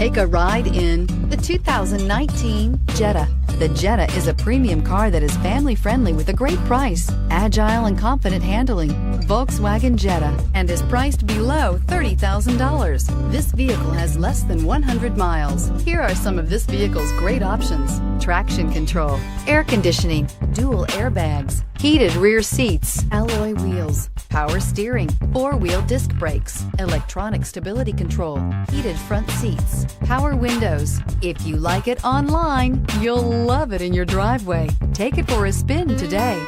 Take a ride in the 2019 Jetta. The Jetta is a premium car that is family-friendly with a great price, agile and confident handling. Volkswagen Jetta, and is priced below $30,000. This vehicle has less than 100 miles. Here are some of this vehicle's great options: traction control, air conditioning, dual airbags, heated rear seats, alloy wheels, power steering, four-wheel disc brakes, electronic stability control, heated front seats, power windows. If you like it online, you'll love it in your driveway. Take it for a spin today.